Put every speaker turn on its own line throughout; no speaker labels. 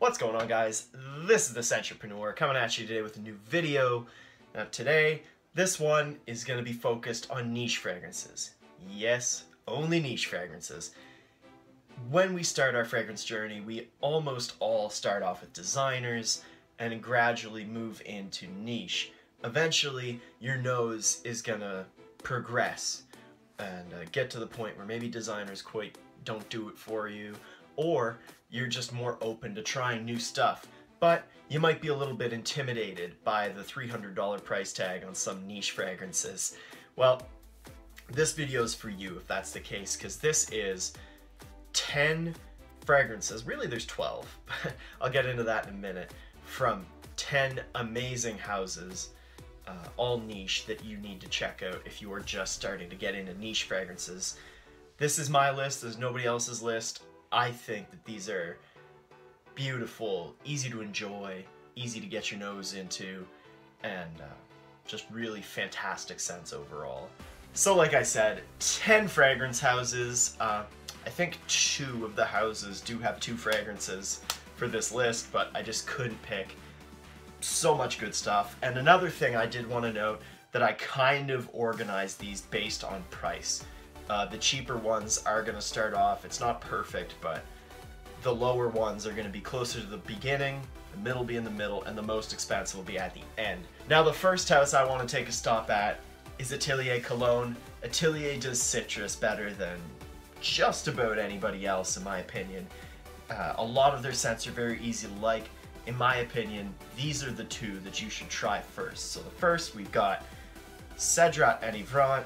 What's going on, guys? This is the Centrepreneur coming at you today with a new video. Now today, this one is going to be focused on niche fragrances. Yes, only niche fragrances. When we start our fragrance journey, we almost all start off with designers and gradually move into niche. Eventually, your nose is going to progress and get to the point where maybe designers quite don't do it for you, or you're just more open to trying new stuff, but you might be a little bit intimidated by the $300 price tag on some niche fragrances. Well, this video is for you if that's the case, because this is 10 fragrances, really there's 12, but I'll get into that in a minute, from 10 amazing houses, all niche, that you need to check out if you are just starting to get into niche fragrances. This is my list, there's nobody else's list. I think that these are beautiful, easy to enjoy, easy to get your nose into, and just really fantastic scents overall. So like I said, 10 fragrance houses. I think 2 of the houses do have 2 fragrances for this list, but I just couldn't pick. So much good stuff. And another thing I did want to note, that I kind of organized these based on price. The cheaper ones are going to start off, it's not perfect, but the lower ones are going to be closer to the beginning, the middle be in the middle, and the most expensive will be at the end. Now the first house I want to take a stop at is Atelier Cologne. Atelier does citrus better than just about anybody else, in my opinion. A lot of their scents are very easy to like. In my opinion, these are the 2 that you should try first. So the first, we've got Cedrat Enivrant,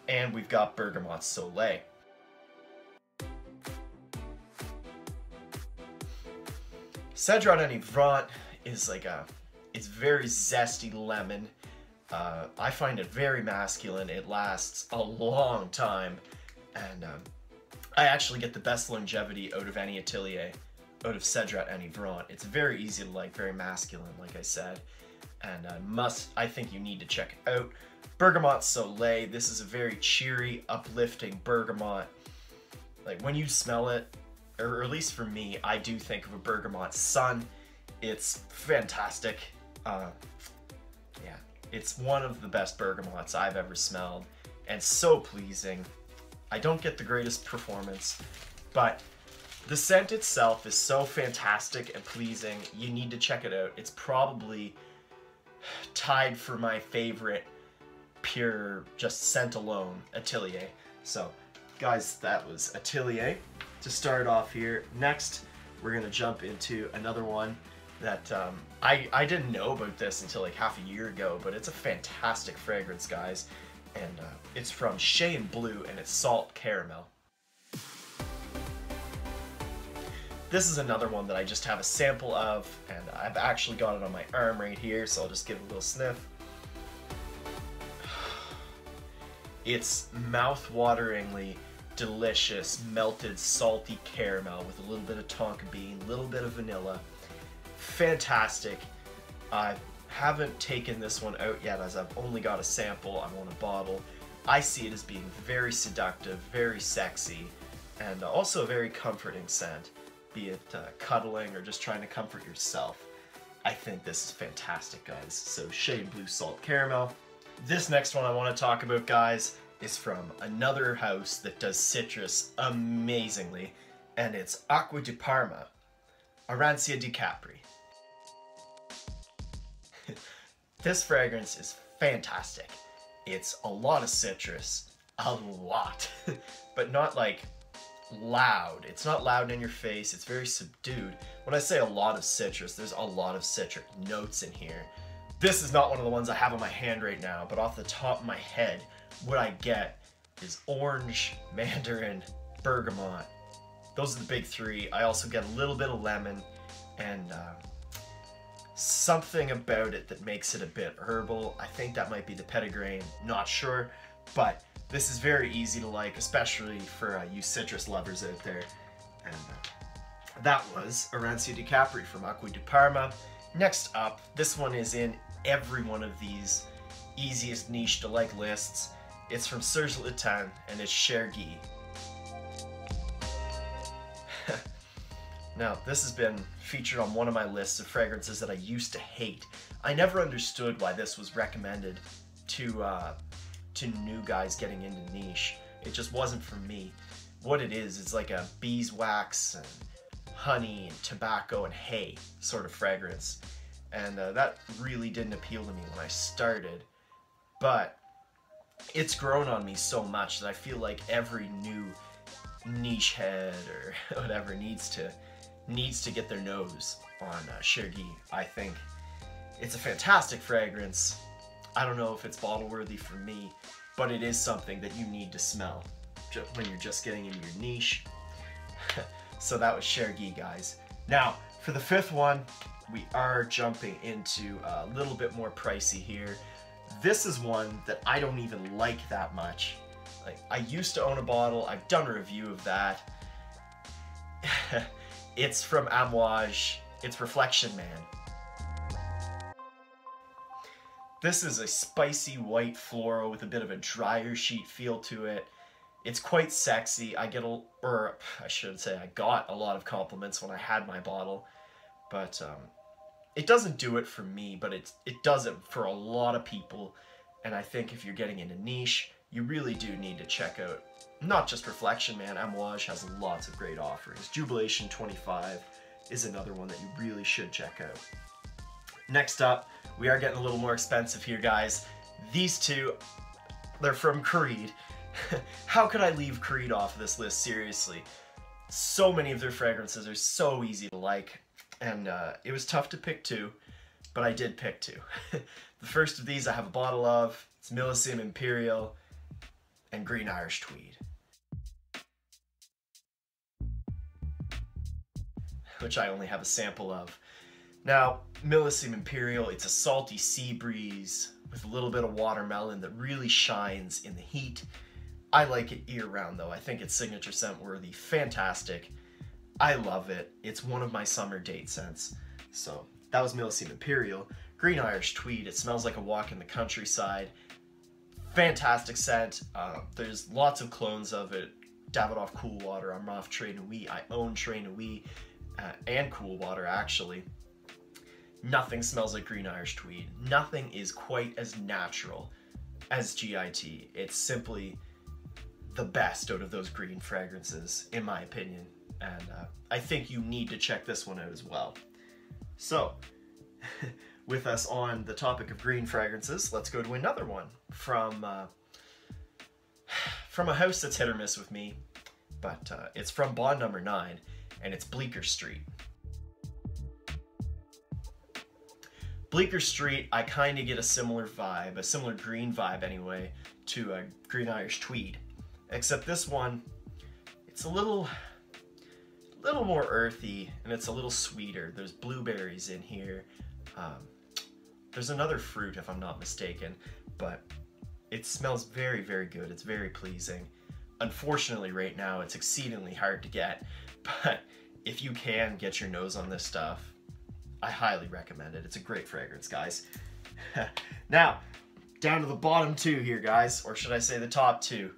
and we've got Bergamote Soleil. Cedrat Enivrant is it's very zesty lemon. I find it very masculine. It lasts a long time, and I actually get the best longevity out of any Atelier, out of Cedrat Enivrant. It's very easy to like, very masculine, like I said, and I think you need to check it out. Bergamote Soleil, this is a very cheery, uplifting bergamot. Like when you smell it, or at least for me, I do think of a bergamot sun. It's fantastic. Yeah, it's one of the best bergamots I've ever smelled, and so pleasing. I don't get the greatest performance, but the scent itself is so fantastic and pleasing. You need to check it out. It's probably tied for my favorite pure, just scent alone, Atelier. So guys, that was Atelier to start off here. Next, we're gonna jump into another one that I didn't know about this until like half a year ago, but it's a fantastic fragrance, guys, and it's from Shea and Blue, and it's Salt Caramel. This is another one that I just have a sample of, and I've actually got it on my arm right here, so I'll just give it a little sniff. It's mouth-wateringly delicious, melted, salty caramel with a little bit of tonka bean, a little bit of vanilla. Fantastic. I haven't taken this one out yet, as I've only got a sample. I want a bottle. I see it as being very seductive, very sexy, and also a very comforting scent, be it cuddling or just trying to comfort yourself. I think this is fantastic, guys. So Shea and Blue Salt Caramel. This next one I want to talk about, guys, is from another house that does citrus amazingly, and it's Acqua di Parma, Arancia di Capri. This fragrance is fantastic. It's a lot of citrus, a lot, but not like loud. It's not loud in your face, it's very subdued. When I say a lot of citrus, there's a lot of citric notes in here. This is not one of the ones I have on my hand right now, but off the top of my head, what I get is orange, mandarin, bergamot. Those are the big 3. I also get a little bit of lemon, and something about it that makes it a bit herbal. I think that might be the petitgrain, not sure, but this is very easy to like, especially for you citrus lovers out there. And that was Arancia di Capri from Acqua di Parma. Next up, this one is in every one of these easiest niche to like lists. It's from Serge Lutens, and it's Chergui. Now, this has been featured on one of my lists of fragrances that I used to hate. I never understood why this was recommended to new guys getting into niche. It just wasn't for me. What it is, it's like a beeswax and honey and tobacco and hay sort of fragrance. And that really didn't appeal to me when I started. But it's grown on me so much that I feel like every new niche head or whatever needs to get their nose on Chergui. I think it's a fantastic fragrance. I don't know if it's bottle worthy for me, but it is something that you need to smell when you're just getting into your niche. So that was Chergui, guys. Now, for the fifth one, we are jumping into a little bit more pricey here. This is one that I don't even like that much. Like, I used to own a bottle. I've done a review of that. It's from Amouage. It's Reflection Man. This is a spicy white floral with a bit of a dryer sheet feel to it. It's quite sexy. I got a lot of compliments when I had my bottle, but it doesn't do it for me, but it does it for a lot of people. And I think if you're getting into niche, you really do need to check out not just Reflection Man. Amouage has lots of great offerings. Jubilation 25 is another one that you really should check out. Next up, we are getting a little more expensive here, guys. These two, they're from Creed. How could I leave Creed off of this list, seriously? So many of their fragrances are so easy to like, and it was tough to pick two, but I did pick two. The first of these I have a bottle of. It's Millésime Imperial and Green Irish Tweed, which I only have a sample of. Now, Millésime Imperial, it's a salty sea breeze with a little bit of watermelon that really shines in the heat. I like it year-round, though. I think it's signature scent worthy. Fantastic. I love it. It's one of my summer date scents. So that was Millésime Imperial. Green Irish Tweed, it smells like a walk in the countryside. Fantastic scent. There's lots of clones of it. Davidoff Cool Water. I'm off Tres Nuits. I own Tres Nuits and Cool Water, actually. Nothing smells like Green Irish Tweed. Nothing is quite as natural as GIT. It's simply the best out of those green fragrances, in my opinion. And I think you need to check this one out as well. So, with us on the topic of green fragrances, let's go to another one from a house that's hit or miss with me, but it's from Bond Number 9, and it's Bleecker Street. Bleecker Street, I kind of get a similar vibe, a similar green vibe anyway, to Green Irish Tweed. Except this one, it's a little more earthy, and it's a little sweeter. There's blueberries in here. There's another fruit, if I'm not mistaken, but it smells very, very good. It's very pleasing. Unfortunately, right now, it's exceedingly hard to get, but if you can get your nose on this stuff, I highly recommend it. It's a great fragrance, guys. Now, down to the bottom two here, guys, or should I say the top two.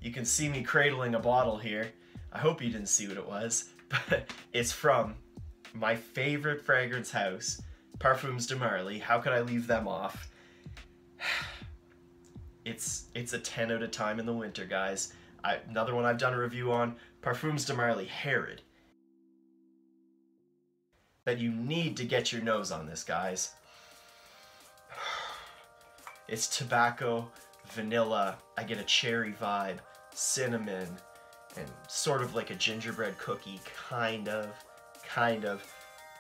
You can see me cradling a bottle here. I hope you didn't see what it was, but it's from my favorite fragrance house, Parfums de Marly. How could I leave them off? It's a 10 out of time in the winter, guys. Another one I've done a review on, Parfums de Marly Herod. That you need to get your nose on this, guys. It's tobacco, vanilla, I get a cherry vibe, cinnamon, and sort of like a gingerbread cookie, kind of.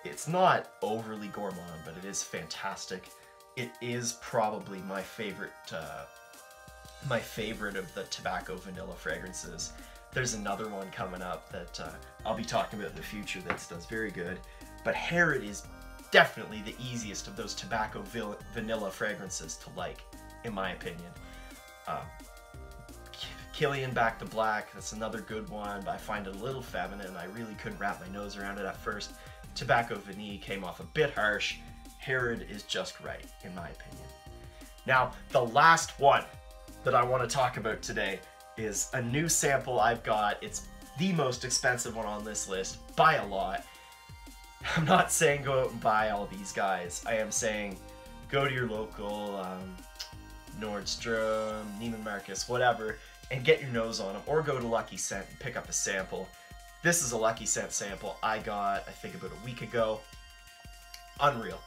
It's not overly gourmand, but it is fantastic. It is probably my favorite of the tobacco vanilla fragrances. There's another one coming up that I'll be talking about in the future that does very good. But Herod is definitely the easiest of those tobacco vanilla fragrances to like, in my opinion. Kilian Back to Black, that's another good one, but I find it a little feminine. I really couldn't wrap my nose around it at first. Tobacco Vanille came off a bit harsh. Herod is just right, in my opinion. Now, the last one that I want to talk about today is a new sample I've got. It's the most expensive one on this list by a lot. I'm not saying go out and buy all these guys. I am saying go to your local Nordstrom, Neiman Marcus, whatever, and get your nose on them, or go to Lucky Scent and pick up a sample. This is a Lucky Scent sample I got, I think, about a week ago. Unreal.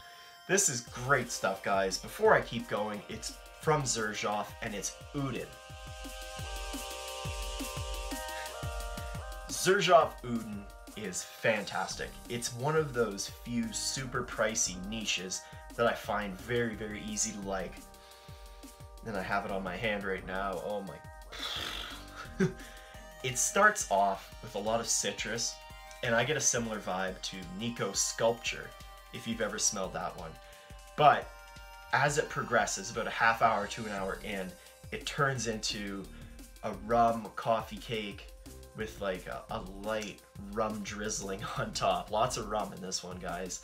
This is great stuff, guys. Before I keep going, it's from Xerjoff, and it's Oudin. Xerjoff Oudin is fantastic. It's one of those few super pricey niches that I find very, very easy to like. And I have it on my hand right now. Oh my. It starts off with a lot of citrus, and I get a similar vibe to Nico Sculpture, if you've ever smelled that one. But as it progresses, about a half hour to an hour in, it turns into a rum coffee cake with like a light rum drizzling on top. Lots of rum in this one, guys.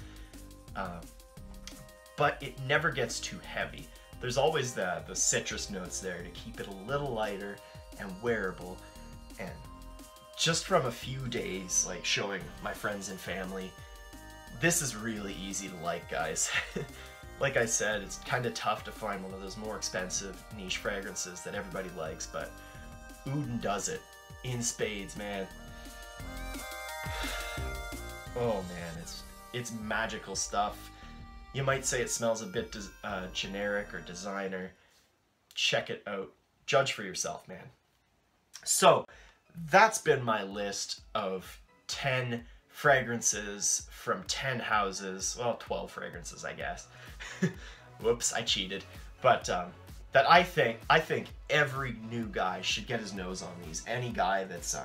But it never gets too heavy. There's always the citrus notes there to keep it a little lighter and wearable. And just from a few days, like showing my friends and family, this is really easy to like, guys. Like I said, it's kind of tough to find one of those more expensive niche fragrances that everybody likes, but Oudin does it in spades, man. Oh man, it's magical stuff. You might say it smells a bit generic or designer. Check it out. Judge for yourself, man. So, that's been my list of 10 fragrances from 10 houses. Well, 12 fragrances, I guess. Whoops, I cheated. But that I think every new guy should get his nose on these. Any guy that's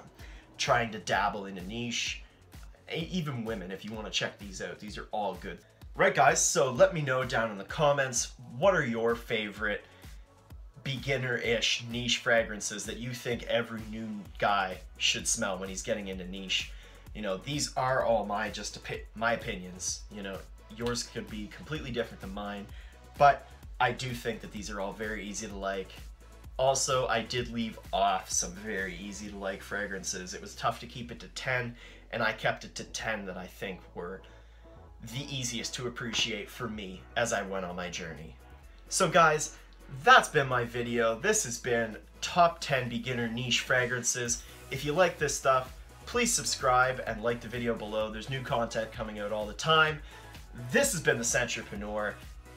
trying to dabble in a niche, even women, if you want to check these out. These are all good. Right, guys, so let me know down in the comments, what are your favorite beginner-ish niche fragrances that you think every new guy should smell when he's getting into niche? You know, these are all my opinions. You know, yours could be completely different than mine, but I do think that these are all very easy to like. Also, I did leave off some very easy to like fragrances. It was tough to keep it to 10, and I kept it to 10 that I think were the easiest to appreciate for me as I went on my journey. So guys, that's been my video. This has been top 10 beginner niche fragrances. If you like this stuff, please subscribe and like the video below. There's new content coming out all the time. This has been the Centropreneur.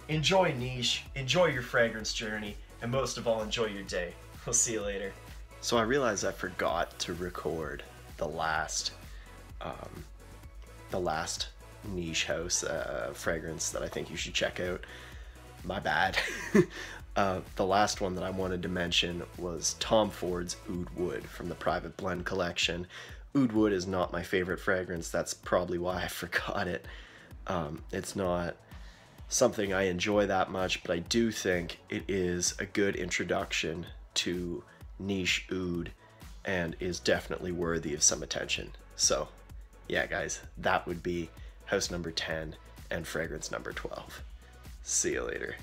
Enjoy niche, enjoy your fragrance journey, and most of all, enjoy your day. We'll see you later. So I realized I forgot to record the last niche house fragrance that I think you should check out. My bad. The last one that I wanted to mention was Tom Ford's Oud Wood from the Private Blend collection. Oud Wood is not my favorite fragrance. That's probably why I forgot it. It's not something I enjoy that much, but I do think it is a good introduction to niche oud and is definitely worthy of some attention. So yeah, guys, that would be house number 10 and fragrance number 12. See you later.